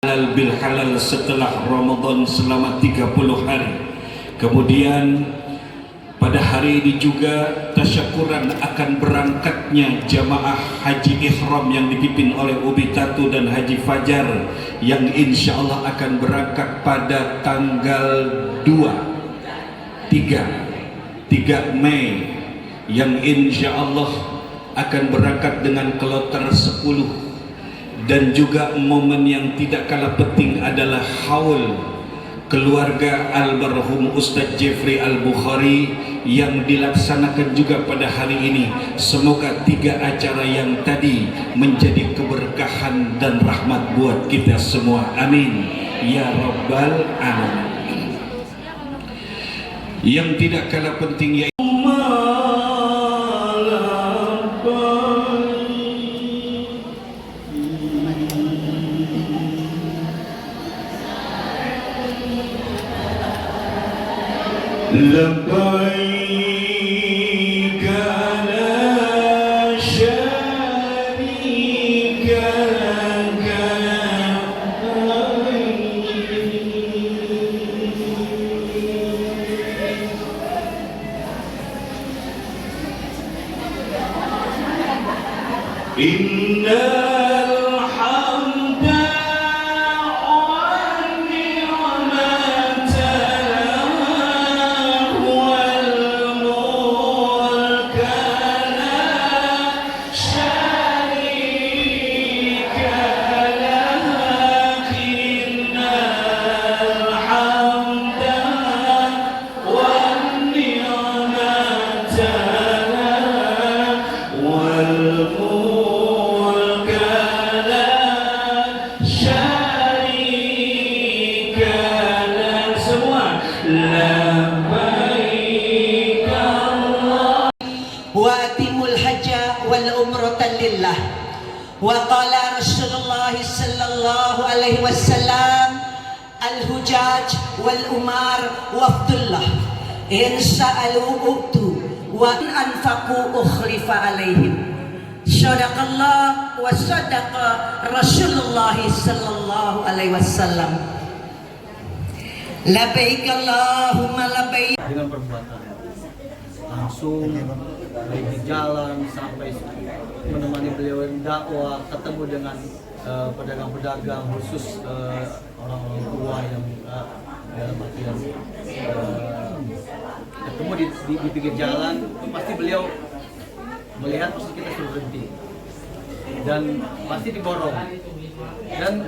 halal bil halal setelah Ramadan selama 30 hari. Kemudian pada hari ini juga tasyakuran akan berangkatnya jamaah haji ihram yang dipimpin oleh Ubi Tatu dan Haji Fajar yang insya Allah akan berangkat pada tanggal 3 Mei yang insya Allah akan berangkat dengan kloter 10. Dan juga momen yang tidak kalah penting adalah haul keluarga almarhum Ustadz Jeffrey Al-Bukhari yang dilaksanakan juga pada hari ini. Semoga 3 acara yang tadi menjadi keberkahan dan rahmat buat kita semua, amin ya rabbal alamin. Yang tidak kalah penting yaitu لبيك لا شريك لك إن وأتموا الحج والعمرة لله. وقال رسول الله صلى الله عليه وسلم الحجاج والعمار وفد الله إن سألوا أؤتوا وإن أنفقوا أخلف عليهم. صدق الله وصدق رسول الله صلى الله عليه وسلم. Labbaik Allahumma labbaik. Dengan perbuatan langsung dari jalan sampai menemani beliau dakwah, ketemu dengan pedagang-pedagang khusus orang-orang tua yang dalam artian ketemu di pinggir jalan, pasti beliau melihat pasti kita suruh berhenti dan pasti diborong, dan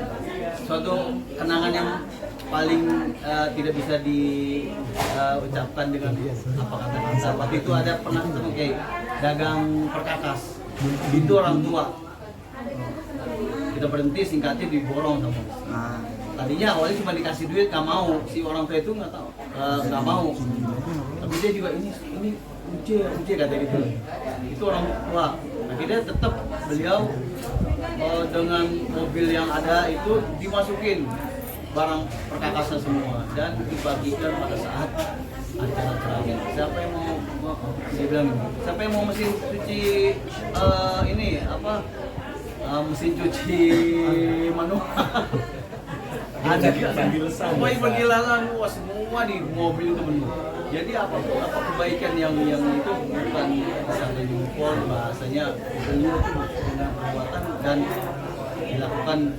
suatu kenangan yang paling tidak bisa diucapkan dengan apa kata-kata. Waktu itu ada pernah ketemu kayak dagang perkakas, itu orang tua. Kita berhenti, singkatnya diborong sama. Tadinya awalnya cuma dikasih duit, nggak mau. Si orang tua itu nggak tahu, nggak mau. Tapi dia juga ini uce kata gitu. Itu orang tua. Akhirnya tetap beliau dengan mobil yang ada itu dimasukin barang perkakasan semua dan dibagikan pada saat acara terakhir. Siapa yang mau dia bilang, siapa yang mau mesin cuci ini apa mesin cuci manual ada semua pergilalan, wah semua di mobil itu penuh. Jadi apa kebaikan yang itu bukan sampai diukur, bahasanya beliau itu dengan perbuatan dan dilakukan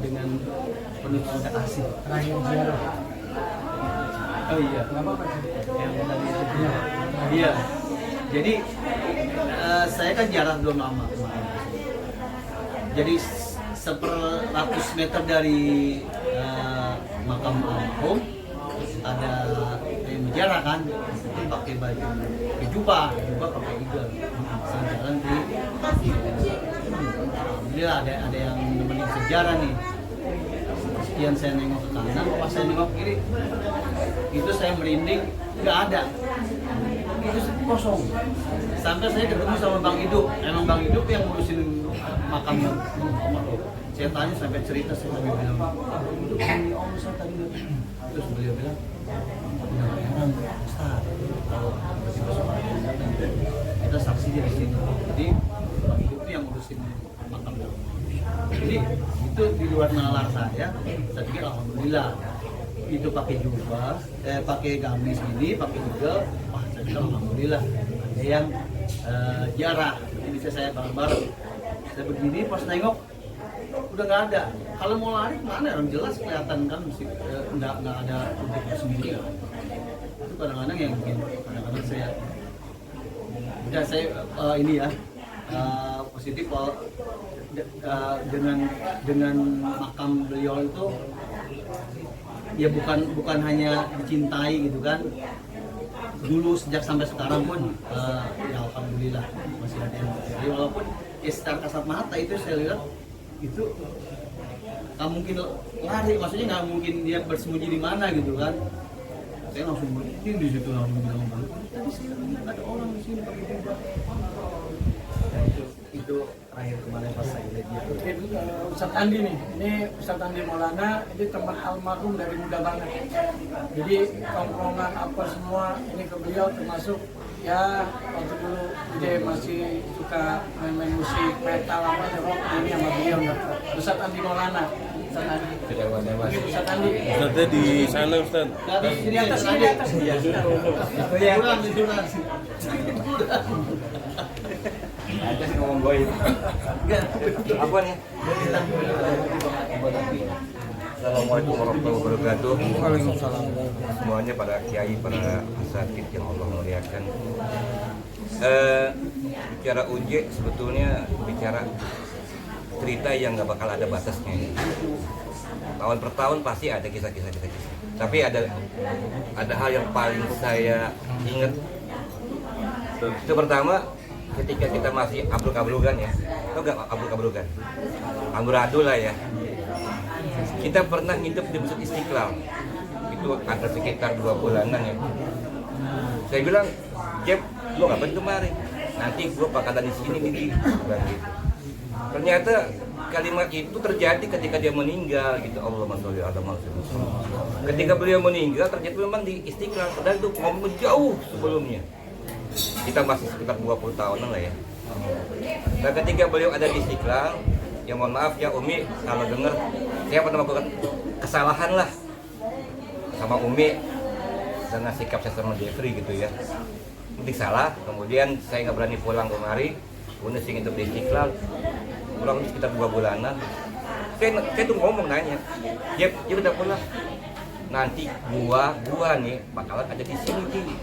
dengan penuh cinta kasih. Terakhir ziarah. Oh iya. Yang tadi itu. Iya. Jadi saya kan ziarah belum lama kemarin. Jadi 100 meter dari makam almarhum ada yang berjarak kan, pakai baju jubah pakai eagle, jalan di alhamdulillah ada yang nemenin sejarah nih. Sekian saya nengok ke kanan, pas saya nengok ke kiri, itu saya merinding, nggak ada, itu kosong. Sampai saya ketemu sama Bang Hidup, emang Bang Hidup yang ngurusin makam almarhum. Saya tanya sampai cerita, saya sampai bilang, itu ini om saya tadi. Terus beliau bilang, jangan heran Ustaz, kalau tiba-tiba suara yang datang, kita saksi di sini. Jadi Bang Hidup itu yang ngurusin makam. Jadi itu di luar nalar saya pikir alhamdulillah. Itu pakai jubah, pakai gamis ini, pakai juga, wah saya bilang alhamdulillah. Ada yang jarah, ini bisa saya bareng-bareng. Saya begini pas nengok udah nggak ada. Kalau mau lari mana orang jelas kelihatan kan mesti nggak ada untuk sendiri. Itu kadang-kadang yang bikin kadang-kadang saya udah saya ini ya positif dengan makam beliau itu ya bukan hanya dicintai gitu kan. Dulu sejak sampai sekarang pun ya alhamdulillah masih ada yang mencari, walaupun ya secara kasat mata itu saya lihat itu nggak mungkin lari, maksudnya nggak mungkin dia bersembunyi di mana gitu kan. Saya langsung berdiri di situ, langsung bilang tadi saya lihat ada orang di sini pakai jubah. Dan itu terakhir kemarin pas saya lihat dia. Mungkin Ustadz Andi nih, ini Ustadz Andi Maulana, ini teman almarhum dari muda banget. Jadi tongkrongan apa semua ini ke beliau, termasuk ya waktu dulu dia masih suka main musik metal apa rock, ini sama beliau nggak. Ustadz Andi Maulana, Ustadz Andi. Ustadz Andi. Ustadznya di sana Ustadz. Di atas ini, atas ini. Ya, kurang. Ada sih ngomong goib. Apa nih? Assalamualaikum warahmatullahi wabarakatuh. Waalaikumsalam. Semuanya para kiai, para asatidz yang Allah muliakan. Bicara uji sebetulnya bicara cerita yang nggak bakal ada batasnya. Tahun per tahun pasti ada kisah-kisah. Tapi ada hal yang paling saya ingat. Itu pertama, ketika kita masih abruk-abrukan ya, tau gak abruk-abrukan? Amburadul lah ya. Kita pernah nginep di Masjid Istiqlal, itu ada sekitar 2 bulanan ya. Saya bilang, Jeb, lo ngapain kemarin? Nanti gue bakalan di sini nih, bilang gitu. Ternyata kalimat itu terjadi ketika dia meninggal gitu. Allahumma sholli ala Muhammad. Ketika beliau meninggal ternyata memang di Istiqlal, padahal itu momen jauh sebelumnya. Kita masih sekitar 20 tahunan lah ya. Dan ketika beliau ada di Istiqlal, ya mohon maaf ya Umi kalau dengar saya pernah melakukan kesalahan lah sama Umi dengan sikap saya sama Jeffrey gitu ya. Mungkin salah, kemudian saya nggak berani pulang kemari, kemudian saya hidup di Istiqlal, pulang sekitar 2 bulanan. Saya tuh ngomong nanya, Jeff udah pulang. Nanti gua nih bakalan ada di sini Ki.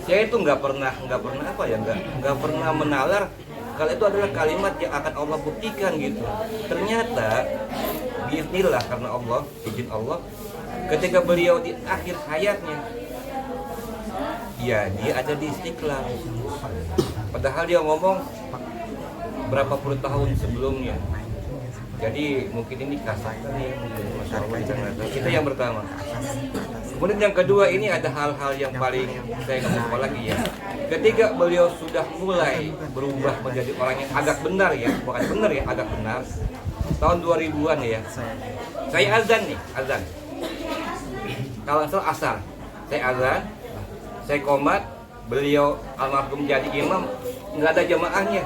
Saya itu nggak pernah apa ya, nggak pernah menalar kalau itu adalah kalimat yang akan Allah buktikan gitu. Ternyata bismillah karena Allah, izin Allah, ketika beliau di akhir hayatnya, ya dia ada di Istiqlal. Padahal dia ngomong berapa puluh tahun sebelumnya. Jadi mungkin ini kasarnya nih, itu yang pertama. Kemudian yang kedua, ini ada hal-hal yang paling saya nggak lupa lagi ya. Ketika beliau sudah mulai berubah menjadi orang yang agak benar ya, bukan benar ya, agak benar. Tahun 2000-an ya. Saya azan nih, azan. Kalau salah asar, saya azan, saya qomat, beliau almarhum jadi imam, nggak ada jamaahnya.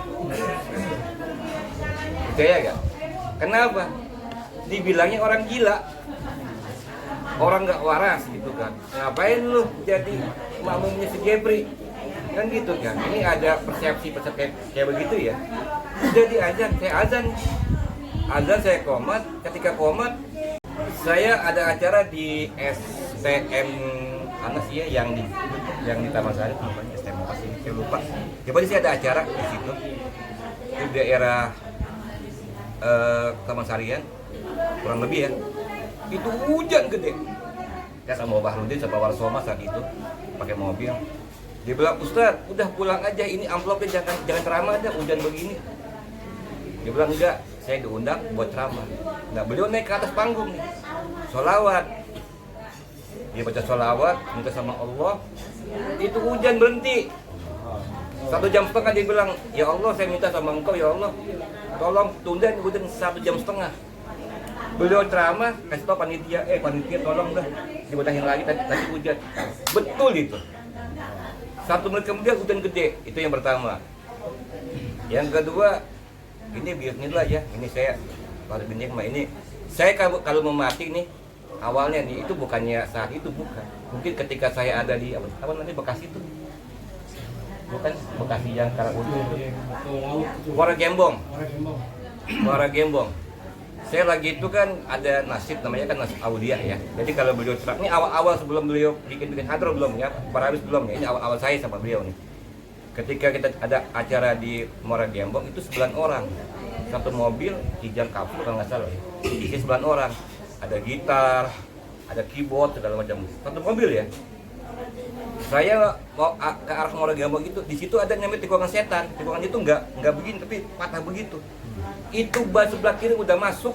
Percaya gak? Kenapa? Dibilangnya orang gila, orang nggak waras gitu kan. Ngapain lu jadi makmumnya si Jepri? Kan gitu kan. Ini ada persepsi kayak begitu ya. Jadi saya azan saya komat. Ketika komat, saya ada acara di STM mana sih ya yang di Taman Sari, namanya STM apa sih? Saya lupa. Coba sih ada acara di situ di daerah Taman Sarian, kurang lebih ya. Itu hujan gede. Ya sama Bahrudin sama Warsoma saat itu pakai mobil. Dia bilang, Ustadz, udah pulang aja, ini amplopnya jangan ceramah aja, hujan begini. Dia bilang, enggak, saya diundang buat ceramah. Nah, beliau naik ke atas panggung nih, sholawat. Dia baca sholawat, minta sama Allah, itu hujan berhenti. 1,5 jam dia bilang, ya Allah saya minta sama engkau ya Allah, tolong tunda hujan 1,5 jam. Beliau ceramah, kasih tau panitia tolong dah dibetahin lagi tadi hujan. Betul itu. 1 menit kemudian hujan gede, itu yang pertama. Yang kedua, ini bismillah ya, ini saya kalau binikmah ini saya kalau mau mati nih awalnya nih itu bukannya saat itu, bukan, mungkin ketika saya ada di apa nanti Bekasi itu, bukan Bekasi yang Karangudung itu, Muara Gembong. Saya lagi itu kan ada nasib, namanya kan nasib Aulia ya. Jadi kalau beliau cerap, ini awal-awal sebelum beliau bikin hadroh belum ya, Parawis belum ya, ini awal-awal saya sama beliau nih. Ketika kita ada acara di Muara Gembong itu 9 orang, satu mobil hijau kapsul kalau nggak salah ya, isi 9 orang, ada gitar, ada keyboard segala macam, satu mobil ya. Saya mau ke arah Muara Gembong itu, di situ ada namanya tikungan setan, tikungan itu nggak begini tapi patah begitu. Itu ban sebelah kiri udah masuk,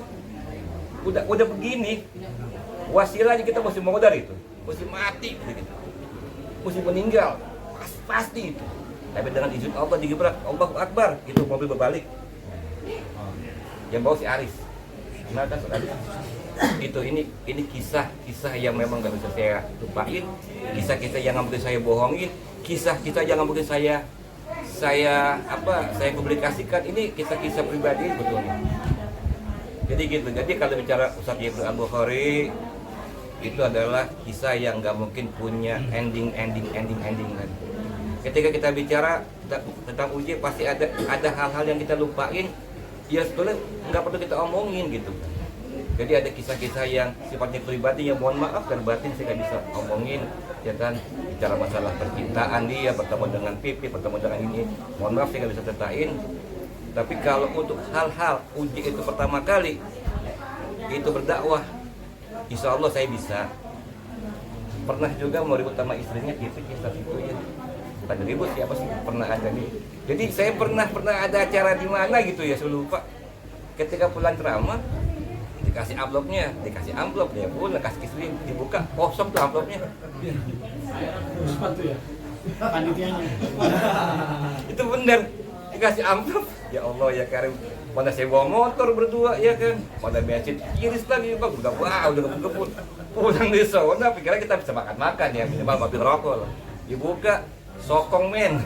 udah begini, wasilahnya kita mesti modal itu, mesti mati begitu, mesti meninggal, pasti itu. Tapi dengan izin Allah digebrak, Allahu Akbar, itu mobil berbalik. Yang bawa si Aris, gimana kan Aris? Itu ini kisah yang memang gak bisa saya lupain, kisah-kisah yang nggak mungkin saya bohongin, kisah-kisah yang nggak mungkin saya publikasikan. Ini kisah-kisah pribadi sebetulnya. Jadi gitu. Jadi kalau bicara Ustadz Ibnu Al-Bukhari itu adalah kisah yang nggak mungkin punya ending kan. Ketika kita bicara tentang uji pasti ada hal-hal yang kita lupain. Ya sebetulnya nggak perlu kita omongin gitu. Jadi ada kisah-kisah yang sifatnya pribadi yang mohon maaf dan batin saya nggak bisa omongin, ya kan, bicara masalah percintaan dia, bertemu dengan pipi, bertemu dengan ini, mohon maaf saya nggak bisa ceritain. Tapi kalau untuk hal-hal uji itu pertama kali, itu berdakwah, insya Allah saya bisa. Pernah juga mau ribut sama istrinya, itu kisah itu ya. Bukan ribut siapa sih, pernah ada nih. Jadi saya pernah ada acara di mana gitu ya, saya lupa. Ketika pulang ceramah, dikasih amplop dia pun kasih istri, dibuka kosong tuh amplopnya. Sepatu ya panitianya. Itu bener, dikasih amplop, ya Allah ya Karim, mana saya bawa motor berdua ya kan, pada bensin iris lagi bang, udah gebut pulang di sana, pikirnya kita bisa makan ya, minimal mobil rokok lah. Dibuka sokong men,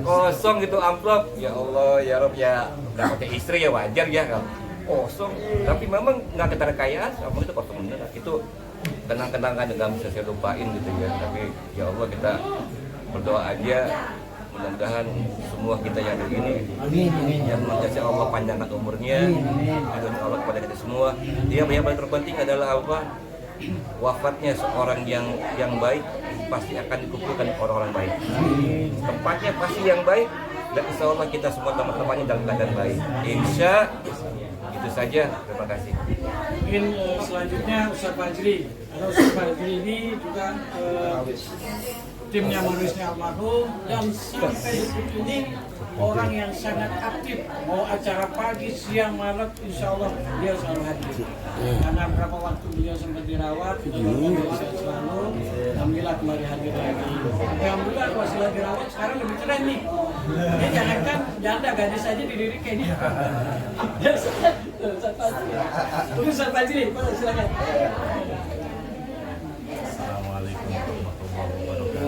kosong gitu amplop, ya Allah ya Rob ya, nggak pakai istri ya wajar ya kalau kosong, tapi memang nggak keterkayaan, sama itu kosong bener. Itu kenang-kenangan yang nggak bisa saya lupain gitu ya. Tapi ya Allah kita berdoa aja, mudah-mudahan semua kita yang ada ini, yang menjadi Allah panjangkan umurnya, dan Allah kepada kita semua. Dia yang paling terpenting adalah apa? Wafatnya seorang yang baik pasti akan dikumpulkan orang-orang baik. Tempatnya pasti yang baik, dan insya Allah kita semua teman-temannya dalam keadaan baik. Insya itu saja, terima kasih. Mungkin selanjutnya Ustaz Fajri. Ustaz Fajri ini juga timnya manusia almarhum, dan sampai detik ini orang yang sangat aktif, mau acara pagi, siang, malam, insya Allah dia selalu hadir. Karena berapa waktu beliau sempat dirawat, kita doakan sehat selalu. Alhamdulillah kembali hadir lagi. Alhamdulillah masih lagi dirawat, sekarang lebih keren nih. Ya jangankan janda, gadis aja dilirik kayak dia. Ustaz Fajri, silakan. Assalamualaikum warahmatullahi wabarakatuh.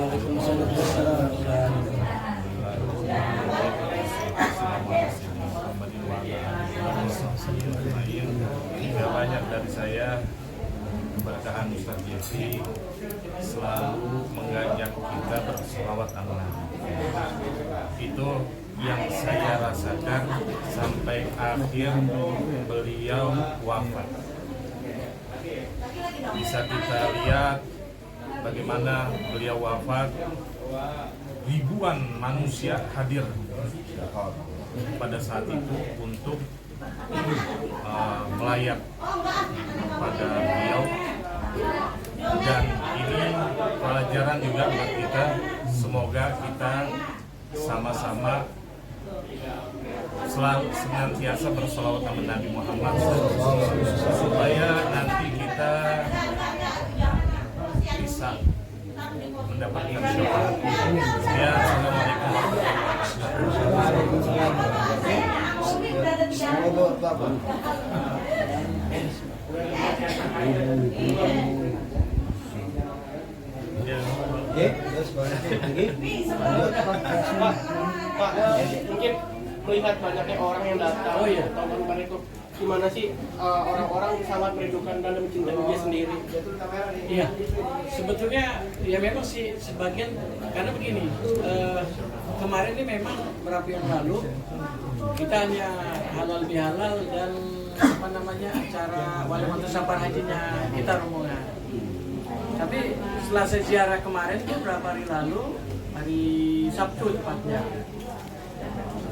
Tidak banyak dari saya, keberkahan Ustaz Jeffrey selalu mengajak kita berselawat Allah. Itu yang saya rasakan sampai akhir beliau wafat. Bisa kita lihat bagaimana beliau wafat, ribuan manusia hadir pada saat itu untuk melayat pada beliau, dan ini pelajaran juga buat kita. Semoga kita sama-sama selalu senantiasa berselawat sama Nabi Muhammad supaya nanti kita bisa mendapatkan syafaat. Ya, assalamualaikum warahmatullahi Mungkin melihat banyaknya orang yang datang. Oh, iya. Tahun kemarin itu gimana sih orang-orang sangat merindukan dan mencintai UJ sendiri? Iya, sebetulnya ya memang sih sebagian karena begini, kemarin ini memang beberapa yang lalu kita hanya halal bihalal dan apa namanya acara wali safar hajinya kita rombongan. Tapi setelah saya ziarah kemarin itu beberapa hari lalu, hari Sabtu tepatnya,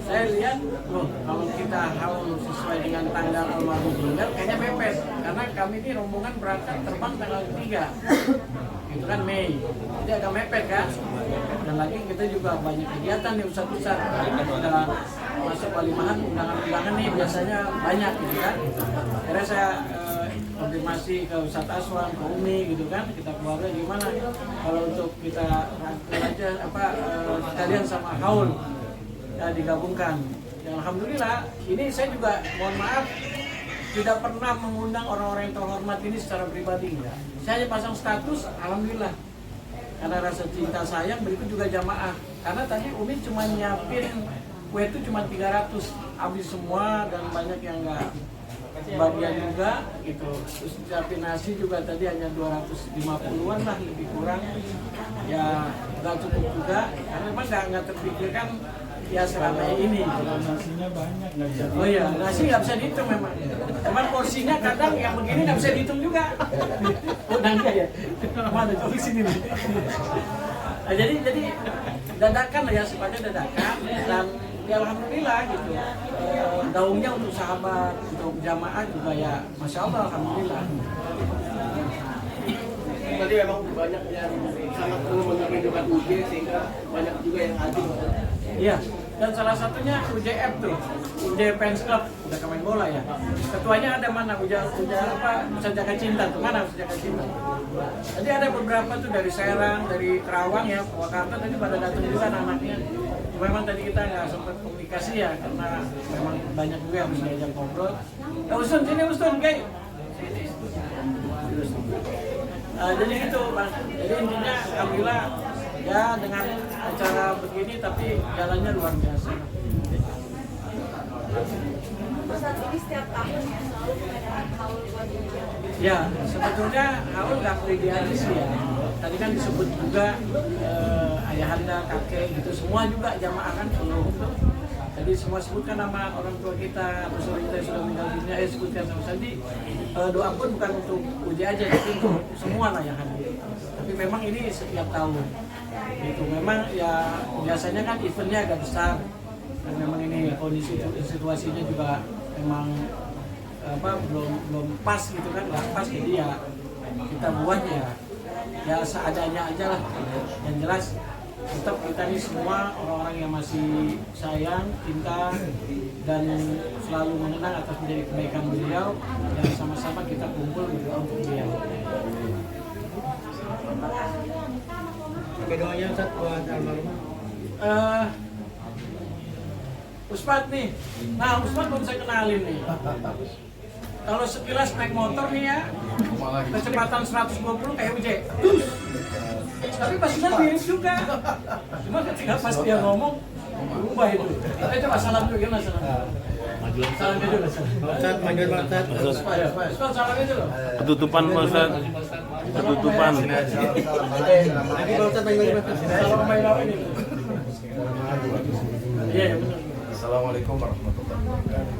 saya lihat loh kalau kita haul sesuai dengan tanggal almarhum meninggal kayaknya mepet karena kami ini rombongan berangkat terbang tanggal 3 itu kan Mei, jadi agak mepet kan. Dan lagi kita juga banyak kegiatan nih Ustadz kita masuk walimahan undangan-undangan nih biasanya banyak gitu kan. Akhirnya saya konfirmasi ke Ustadz Aswan, ke Umi gitu kan, kita keluarga gimana kalau untuk kita rangkul aja sekalian sama haul ya, digabungkan. Ya, alhamdulillah ini saya juga mohon maaf tidak pernah mengundang orang-orang yang terhormat ini secara pribadi ya. Saya hanya pasang status, alhamdulillah. Karena rasa cinta sayang, berikut juga jamaah. Karena tadi Umi cuma nyiapin kue itu cuma 300, habis semua dan banyak yang enggak bagian juga gitu. Terus nyiapin nasi juga tadi hanya 250-an lah lebih kurang. Ya nggak cukup juga, karena memang nggak terpikirkan ya seramai ini. Nasinya banyak nggak bisa. Oh iya, nasi nggak bisa dihitung memang. Cuman porsinya kadang yang begini nggak bisa dihitung juga. Oh nangka ya? Mana coba sini nih. Nah, jadi dadakan lah ya, sifatnya dadakan dan ya alhamdulillah gitu. Daungnya untuk sahabat, untuk jamaah juga ya, masya Allah alhamdulillah. Tadi memang banyak yang sangat merindukan UJ sehingga banyak juga yang hadir. Iya, dan salah satunya UJF tuh, UJ Fans Club, udah main bola ya. Ketuanya ada mana? Ustadz Jaka Cinta tuh, mana Ustadz Jaka Cinta? Jadi ada beberapa tuh dari Serang, dari Kerawang ya, Purwakarta tadi pada datang juga anak-anaknya. Memang tadi kita nggak sempat komunikasi ya, karena memang banyak juga yang bisa diajak ngobrol. Ustaz, sini Ustaz, kayak. Jadi gitu Bang, jadi intinya alhamdulillah ya dengan acara begini tapi jalannya luar biasa. Saat ini setiap tahun ya selalu mengadakan haul buat UJ. Ya, sebetulnya haul nggak perlu aja sih ya. Tadi kan disebut juga ayahanda, kakek gitu, semua juga jamaah kan penuh. Jadi semua sebutkan nama orang tua kita, pesuruh kita yang sudah meninggal dunia, sebutkan sama Sandi. Doa pun bukan untuk UJ aja, tapi untuk semua lah yang hadir. Tapi memang ini setiap tahun. Itu memang ya biasanya kan eventnya agak besar. Dan memang ini kondisi situasinya juga memang belum pas gitu kan, nggak pas, jadi ya kita buat ya seadanya aja lah. Yang jelas tetap kita ini semua orang-orang yang masih sayang, cinta dan selalu mengenang atas menjadi kebaikan beliau, dan sama-sama kita kumpul berdoa untuk beliau. Oke, doanya Ustaz buat almarhum. Ustadz nih, nah Ustadz belum saya kenalin nih. Kalau sekilas naik motor nih ya, kecepatan 120 kayak UJ. Tapi pas Ustadz mirip juga. Cuma ketika pas dia ngomong, berubah itu. Coba salam dulu, gimana salam? Salamnya dulu. Ustaz, manggil Pak Ustaz. Ustadz salamnya dulu. Ketutupan Pak Ustaz. Ketutupan. Lagi Pak Ustaz manggil Pak Ustaz. Salam main apa ini? Iya, ya benar. Assalamualaikum warahmatullahi wabarakatuh.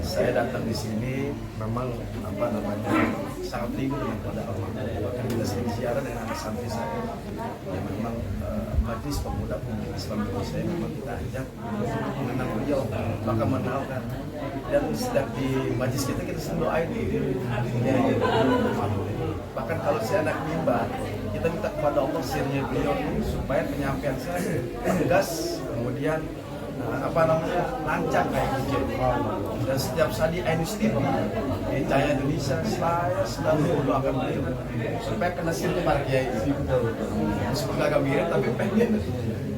Saya datang di sini memang sangat rindu dengan pada almarhum. Bahkan kita sering ziarah dengan anak santri saya. Ya memang Majelis Pemuda Islam Indonesia memang kita ajak untuk mengenal beliau, bahkan mengenalkan. Dan setiap di majelis kita selalu doain bahkan kalau saya anak mimbar, kita minta kepada Allah sirnya beliau ini supaya penyampaian saya tegas, kemudian lancar kayak gitu. Dan setiap saat di Ainustin di Cahaya Indonesia, saya selalu mendoakan beliau supaya kena sirnya para kiai. Meskipun agak mirip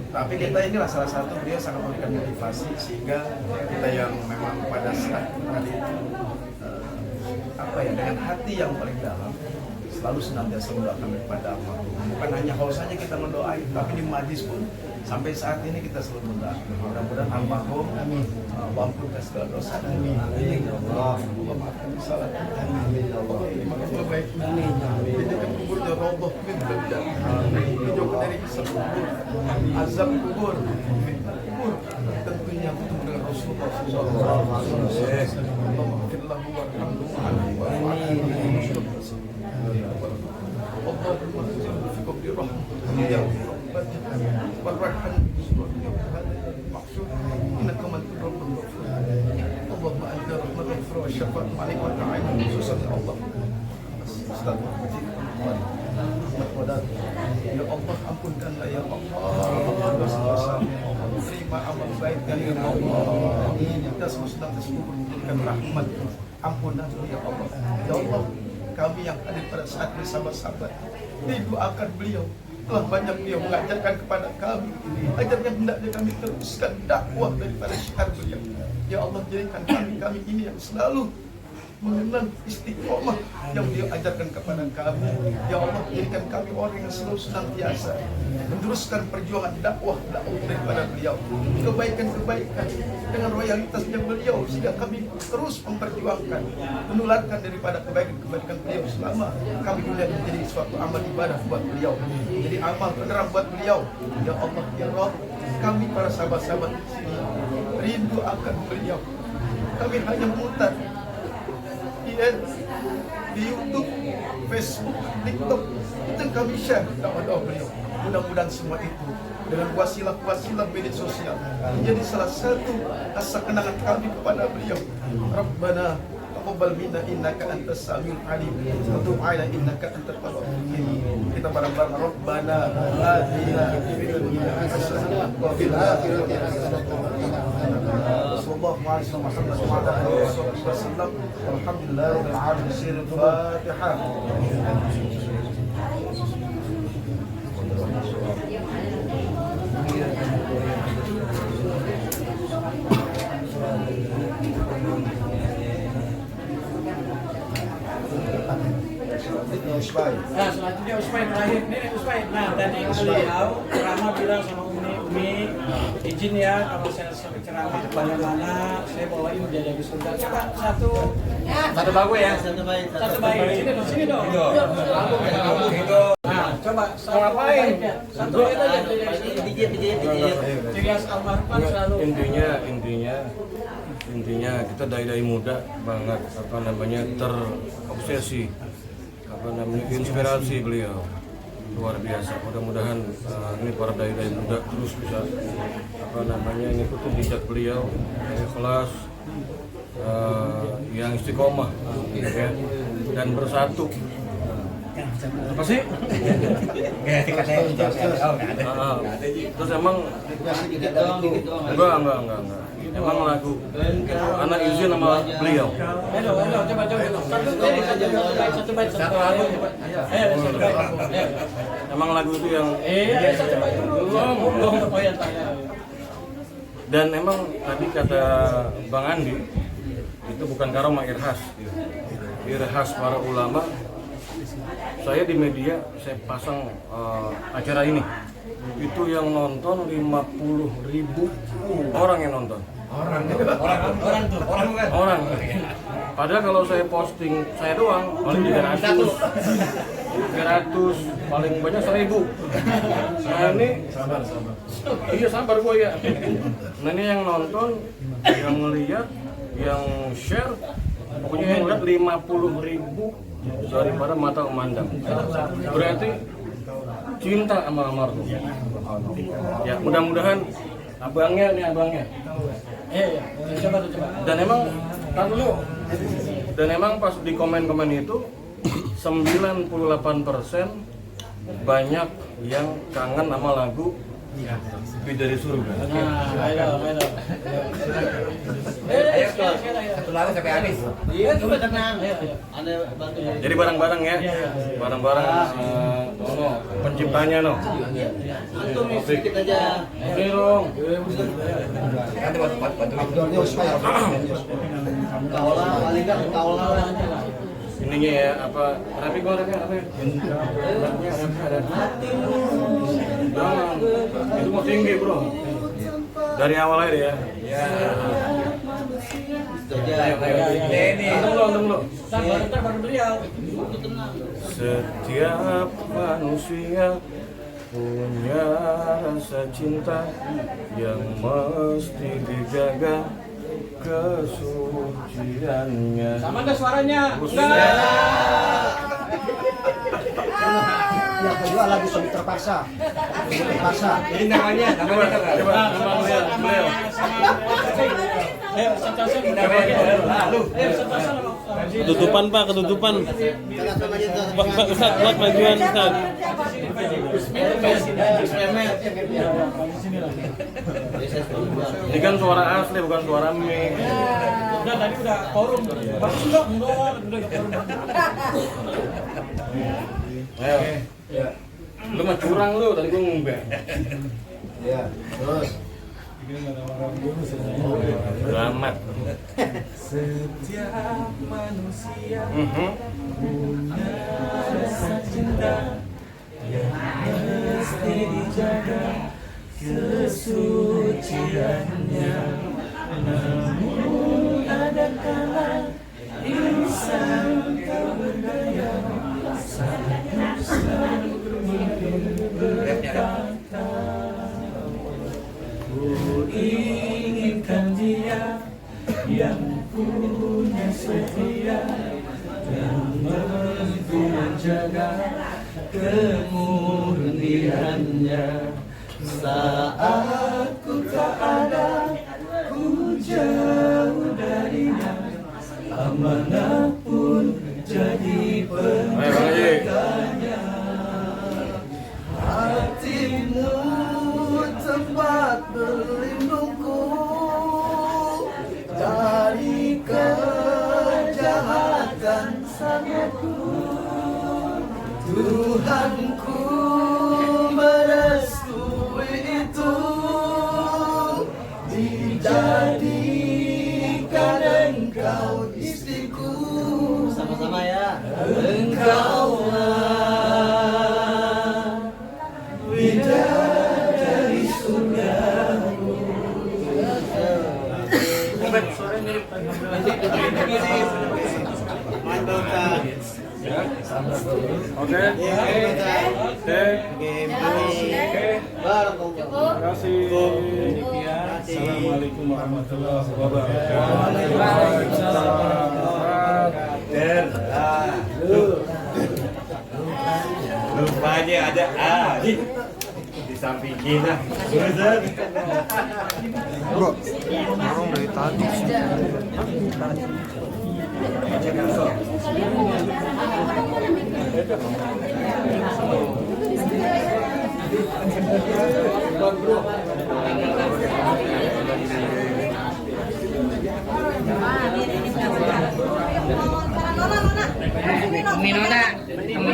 tapi kita inilah salah satu, beliau sangat memberikan motivasi sehingga kita yang memang pada saat tadi dengan hati yang paling dalam selalu senantiasa mendoakan kepada almarhum. Bukan hanya haul saja kita mendoain, tapi di majlis pun sampai saat ini kita selalu mendoakan. Mudah-mudahan almarhum ampunkan segala dosa. Amin. Ya Allah. Allah maafkan kesalahan. Amin. Ya Allah. Terima baik. Amin. Dijadikan kuburnya roboh min badan. Dijauhkan dari hisab kubur, azab kubur, fitnah kubur. Tentunya bertemu dengan Rasulullah sallallahu alaihi wasallam. Allahumma warhamhu ya Allah, ampunkanlah ya Allah dosa-dosa. Terima amal baik dari Allah. Kita semua sedang menjadikan rahmat, ampunan ya Allah. Ya Allah, kami yang hadir pada saat bersama-sama didoakan beliau. Telah banyak beliau mengajarkan kepada kami ajar yang hendaknya kami teruskan dakwah daripada syiar beliau. Ya Allah, jadikan kami ini yang selalu mengenal istiqomah yang beliau ajarkan kepada kami. Ya Allah, jadikan kami orang yang selalu senantiasa meneruskan perjuangan dakwah daripada beliau, kebaikan-kebaikan dengan royalitasnya beliau, sehingga kami terus memperjuangkan, menularkan daripada kebaikan-kebaikan beliau selama kami melihat menjadi suatu amal ibadah buat beliau, jadi amal penerang buat beliau. Ya Allah, ya Rabb, kami para sahabat-sahabat di sini rindu akan beliau. Kami hanya memutar di YouTube, Facebook, TikTok, itu kami share dakwah beliau. Mudah-mudahan semua itu dengan wasilah-wasilah media sosial menjadi salah satu rasa kenangan kami kepada beliau. Rabbana taqabbal minna innaka antas samiul alim wa tub alaina innaka antat tawwabur rahim. Kita bareng-bareng Rabbana atina fid dunya hasanah wa fil akhirati hasanah wa qina sallallahu alaihi wasallam. Alhamdulillahirabbil alamin. Al-Fatihah. Nah, selanjutnya Uspai terakhir. Ini Uspai. Nah, tadi beliau ceramah bilang sama Umi, izin ya kalau saya sampai ceramah kemana-mana, saya bawain jadi di surga. Coba satu bagu ya. Satu baik. Sini dong. Nah, coba ngapain? Satu itu aja. Ciri khas almarhum selalu. Intinya kita dari muda banget terobsesi inspirasi beliau luar biasa. Mudah-mudahan ini para dai muda terus bisa ngikutin jejak beliau yang ikhlas, yang istiqomah ya, dan bersatu. Apa sih? Terus emang enggak. Emang lagu anak izin sama beliau. Coba. Satu baik. Emang lagu itu yang satu baik belum. Dan emang tadi kata Bang Andi itu bukan karomah irhas para ulama. Saya di media saya pasang acara ini, itu yang nonton 50.000 orang yang nonton. Orang. Padahal kalau saya posting saya doang paling 300, paling banyak 1.000. Nah ini sabar. Iya sabar gue ya. Nah ini yang nonton, yang ngeliat, yang share, pokoknya yang ngeliat 50.000 daripada mata memandang. Berarti cinta sama almarhum. Ya mudah-mudahan abangnya. Coba. Dan emang pas di komen-komen itu 98% banyak yang kangen sama lagu Bidadari Surga. Ayo. Satu lagu sampai habis. Iya, coba tenang. Anda bantu. Jadi bareng-bareng ya. Bareng-bareng penciptanya Antum sedikit aja. Oke dong. Nanti bantu. Kaulah. ininya ya apa rapi gua rapnya ada jangan itu mau tinggi bro dari awal aja ya Tunggu dulu. Baru beliau. Setiap manusia punya rasa cinta yang mesti dijaga kesuciannya. Sama ada suaranya. Yang kedua lagu suami terpaksa. Terpaksa. Jadi namanya Coba beliau. Ayo, Ketutupan Pak, ketutupan. Pak Ustaz, buat majuan Ustaz. Ini kan suara asli bukan suara mic. udah tadi udah forum. Bagus enggak? Udah forum. Ayo. Lu mah curang lu, tadi gua ngombe. Ya, terus. Selamat. Setiap manusia punya rasa cinta yang mesti dijaga kesuciannya. Namun ada kala insan tak berdaya saat berkata, ku inginkan dia yang punya setia yang mampu menjaga kemurniannya. Saat ku tak ada, ku jauh darinya, amanah pun jadi penjaganya. Hatimu tempat berlindungku dari kejahatan sangatku. Tuhanku merestui itu, dijadikan engkau istriku. Sama-sama ya. Engkaulah bidadari surgaku. Oke. Terima kasih. Assalamualaikum warahmatullahi wabarakatuh. Rupanya ada Ali di samping kita. Bro, orang dari tadi sih.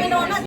Nona.